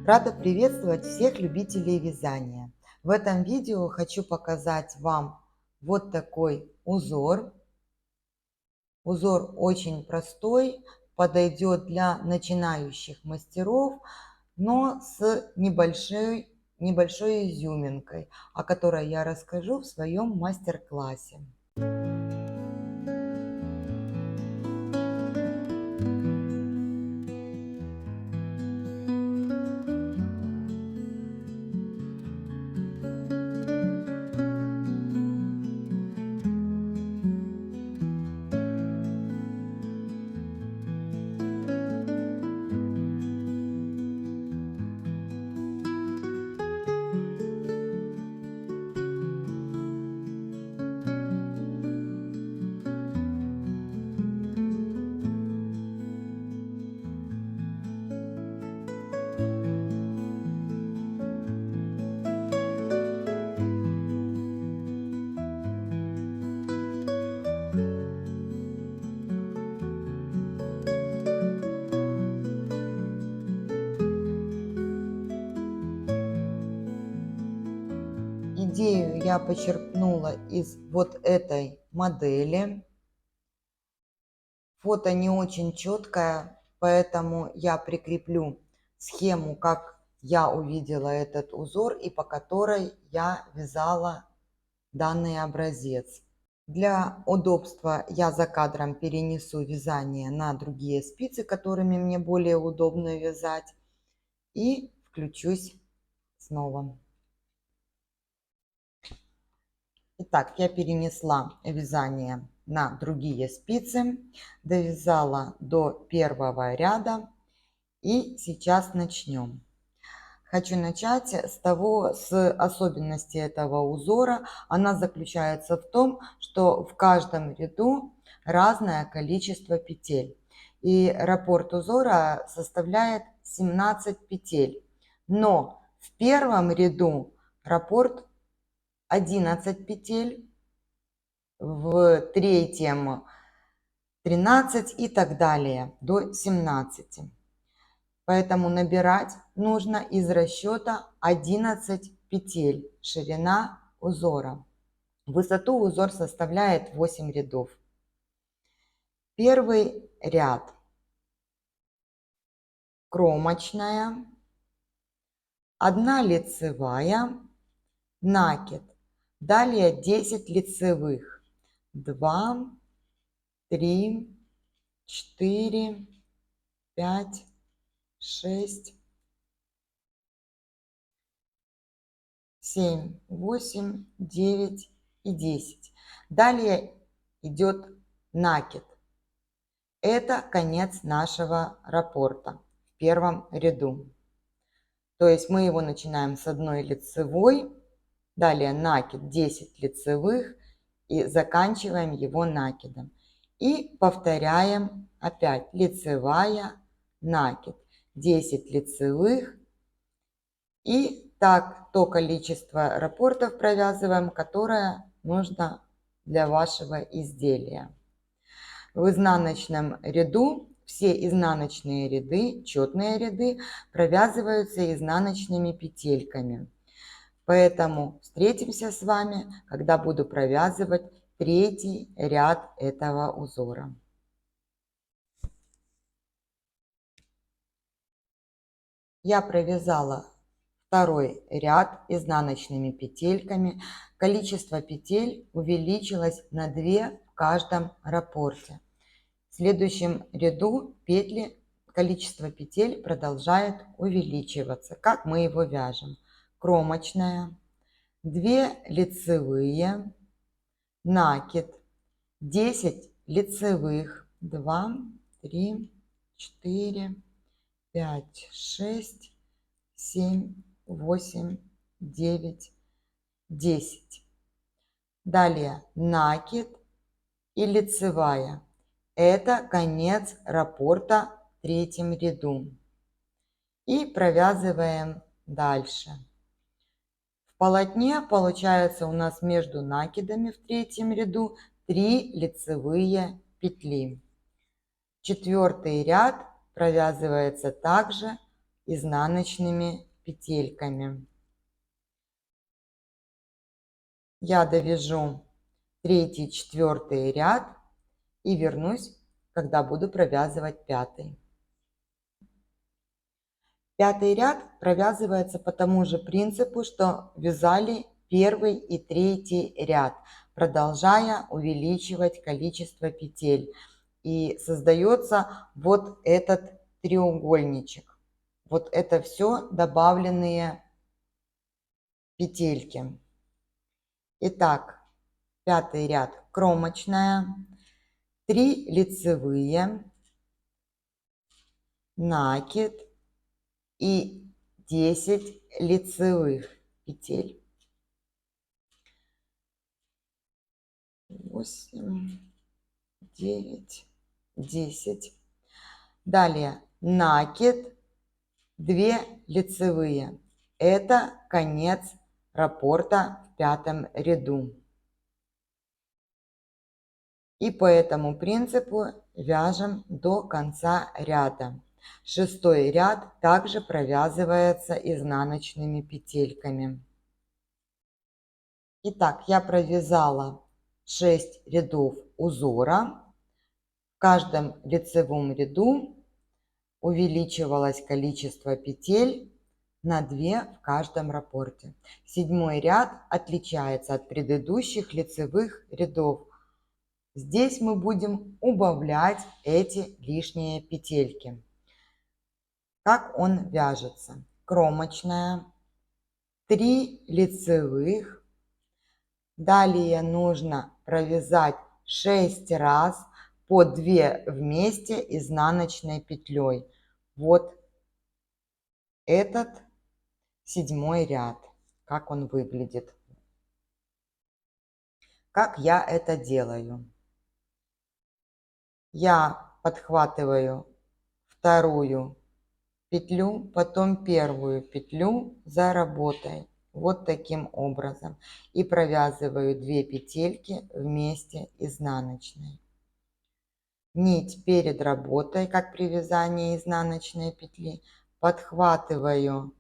Рада приветствовать всех любителей вязания. В этом видео хочу показать вам вот такой узор. Узор очень простой, подойдет для начинающих мастеров, но с небольшой изюминкой, о которой я расскажу в своем мастер-классе. Идею я почерпнула из вот этой модели. Фото не очень четкое, поэтому я прикреплю схему, как я увидела этот узор и по которой я вязала данный образец. Для удобства я за кадром перенесу вязание на другие спицы, которыми мне более удобно вязать, и включусь снова. Итак, я перенесла вязание на другие спицы, довязала до первого ряда и сейчас начнем. Хочу начать с особенности этого узора. Она заключается в том, что в каждом ряду разное количество петель. И раппорт узора составляет 17 петель. Но в первом ряду раппорт 11 петель, в третьем 13 и так далее до 17. Поэтому набирать нужно из расчета 11 петель, ширина узора. Высоту узор составляет 8 рядов. Первый ряд. Кромочная, 1 лицевая, накид. Далее 10 лицевых. 2, 3, 4, 5, 6, 7, 8, 9 и 10. Далее идет накид. Это конец нашего раппорта в первом ряду. То есть мы его начинаем с 1 лицевой, далее накид 10 лицевых и заканчиваем его накидом. И повторяем опять лицевая, накид, 10 лицевых. И так то количество раппортов провязываем, которое нужно для вашего изделия. В изнаночном ряду все изнаночные ряды, четные ряды, провязываются изнаночными петельками. Поэтому встретимся с вами, когда буду провязывать третий ряд этого узора. Я провязала второй ряд изнаночными петельками. Количество петель увеличилось на 2 в каждом раппорте. В следующем ряду количество петель продолжает увеличиваться. Как мы его вяжем? Кромочная, 2 лицевые, накид, 10 лицевых, 2, 3, 4, 5, 6, 7, 8, 9, 10. Далее накид и лицевая. Это конец раппорта в третьем ряду. И провязываем дальше. В полотне получается у нас между накидами в третьем ряду 3 лицевые петли. Четвертый ряд провязывается также изнаночными петельками. Я довяжу 3-й, 4-й ряд и вернусь, когда буду провязывать 5-й. 5-й ряд провязывается по тому же принципу, что вязали 1-й и 3-й ряд, продолжая увеличивать количество петель. И создается вот этот треугольничек. Вот это все добавленные петельки. Итак, 5-й ряд кромочная, 3 лицевые, накид и 10 лицевых петель. 8, 9, 10. Далее накид, 2 лицевые. Это конец раппорта в 5-м ряду. И по этому принципу вяжем до конца ряда. 6-й ряд также провязывается изнаночными петельками. Итак, я провязала 6 рядов узора. В каждом лицевом ряду увеличивалось количество петель на 2 в каждом раппорте. 7-й ряд отличается от предыдущих лицевых рядов. Здесь мы будем убавлять эти лишние петельки. Как он вяжется? Кромочная, 3 лицевых. Далее нужно провязать 6 раз по 2 вместе изнаночной петлей. Вот этот 7-й ряд, как он выглядит. Как я это делаю? Я подхватываю 2-ю петлю, потом 1-ю петлю за работой. Вот таким образом. И провязываю 2 петельки вместе изнаночной. Нить перед работой, как при вязании изнаночной петли, подхватываю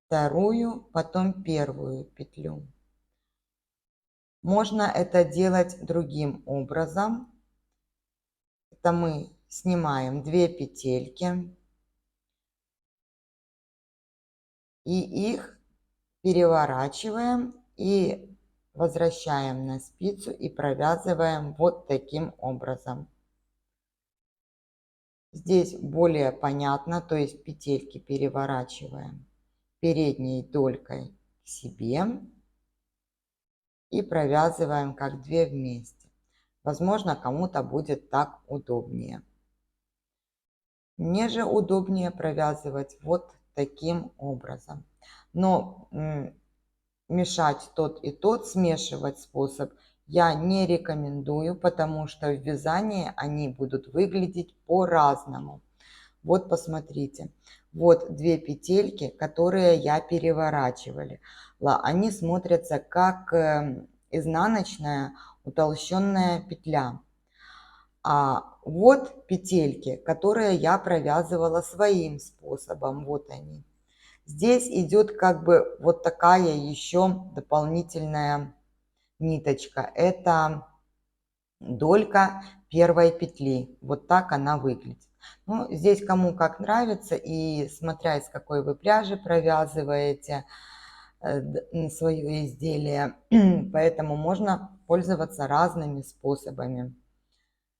2-ю, потом 1-ю петлю. Можно это делать другим образом. Это мы снимаем 2 петельки и их переворачиваем и возвращаем на спицу и провязываем вот таким образом. Здесь более понятно, то есть петельки переворачиваем передней долькой к себе и провязываем как 2 вместе. Возможно, кому-то будет так удобнее. Мне же удобнее провязывать вот таким образом. Но мешать тот и тот, смешивать способ я не рекомендую, потому что в вязании они будут выглядеть по-разному. Вот посмотрите, вот 2 петельки, которые я переворачивали. Они смотрятся как изнаночная утолщенная петля. А вот петельки, которые я провязывала своим способом. Вот они. Здесь идет как бы вот такая еще дополнительная ниточка. Это долька 1-й петли. Вот так она выглядит. Ну, здесь кому как нравится, и смотря из какой вы пряжи провязываете свое изделие, поэтому можно пользоваться разными способами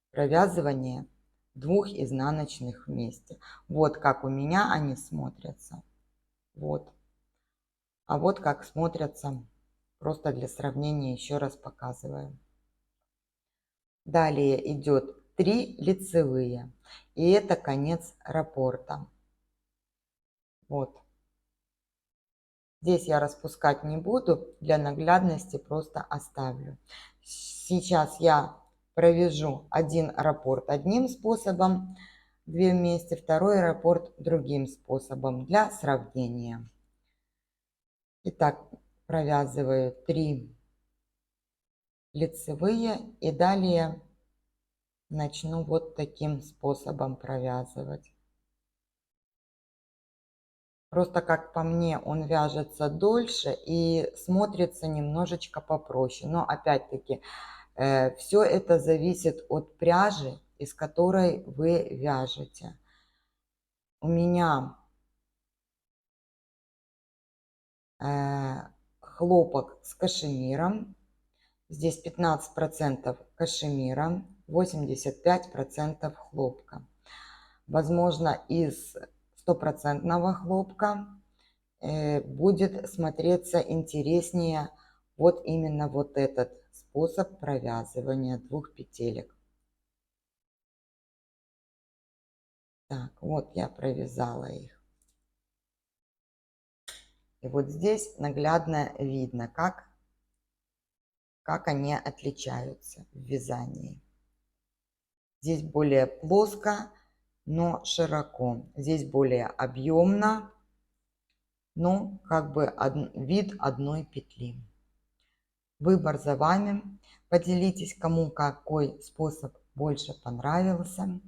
провязывания 2 изнаночных вместе. Вот как у меня они смотрятся. Вот. А вот как смотрятся, просто для сравнения еще раз показываю. Далее идет 3 лицевые, и это конец раппорта. Вот. Здесь я распускать не буду, для наглядности просто оставлю. Сейчас я провяжу один раппорт одним способом, 2 вместе, 2-й раппорт другим способом для сравнения. Итак, провязываю 3 лицевые и далее начну вот таким способом провязывать. Просто, как по мне, он вяжется дольше и смотрится немножечко попроще. Но опять-таки, все это зависит от пряжи, из которой вы вяжете. У меня хлопок с кашемиром. Здесь 15% кашемира, 85% хлопка. Возможно, из стопроцентного хлопка будет смотреться интереснее вот именно вот этот способ провязывания двух петелек. Так, вот я провязала их. И вот здесь наглядно видно, как они отличаются в вязании. Здесь более плоско, но широко. Здесь более объемно, но как бы вид одной петли. Выбор за вами. Поделитесь, кому какой способ больше понравился.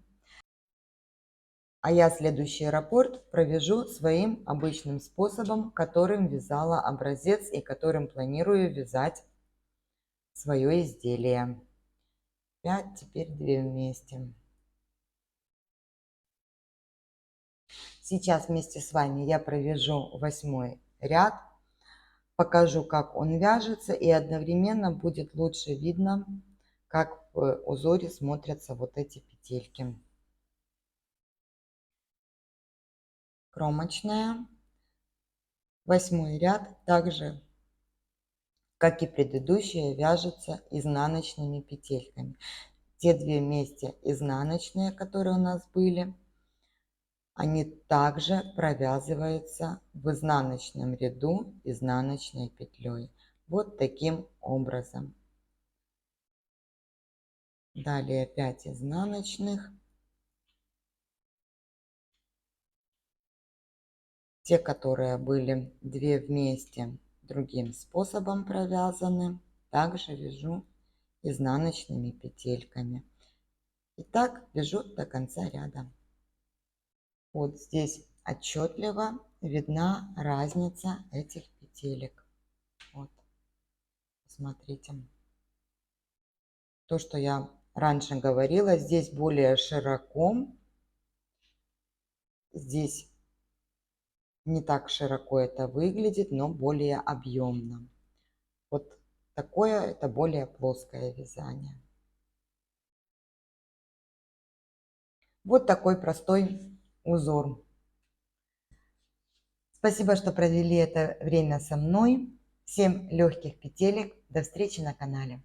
А я следующий раппорт провяжу своим обычным способом, которым вязала образец и которым планирую вязать свое изделие. 5, теперь 2 вместе. Сейчас вместе с вами я провяжу 8 ряд, покажу, как он вяжется, и одновременно будет лучше видно, как в узоре смотрятся вот эти петельки. Кромочная. 8 ряд также, как и предыдущие, вяжется изнаночными петельками. Те 2 вместе изнаночные, которые у нас были, они также провязываются в изнаночном ряду изнаночной петлей. Вот таким образом. Далее 5 изнаночных. Те, которые были 2 вместе, другим способом провязаны, также вяжу изнаночными петельками. И так вяжу до конца ряда. Вот здесь отчетливо видна разница этих петелек. Вот, смотрите. То, что я раньше говорила, здесь более широко, здесь не так широко это выглядит, но более объемно. Вот такое, это более плоское вязание. Вот такой простой узор. Спасибо, что провели это время со мной. Всем легких петелек. До встречи на канале.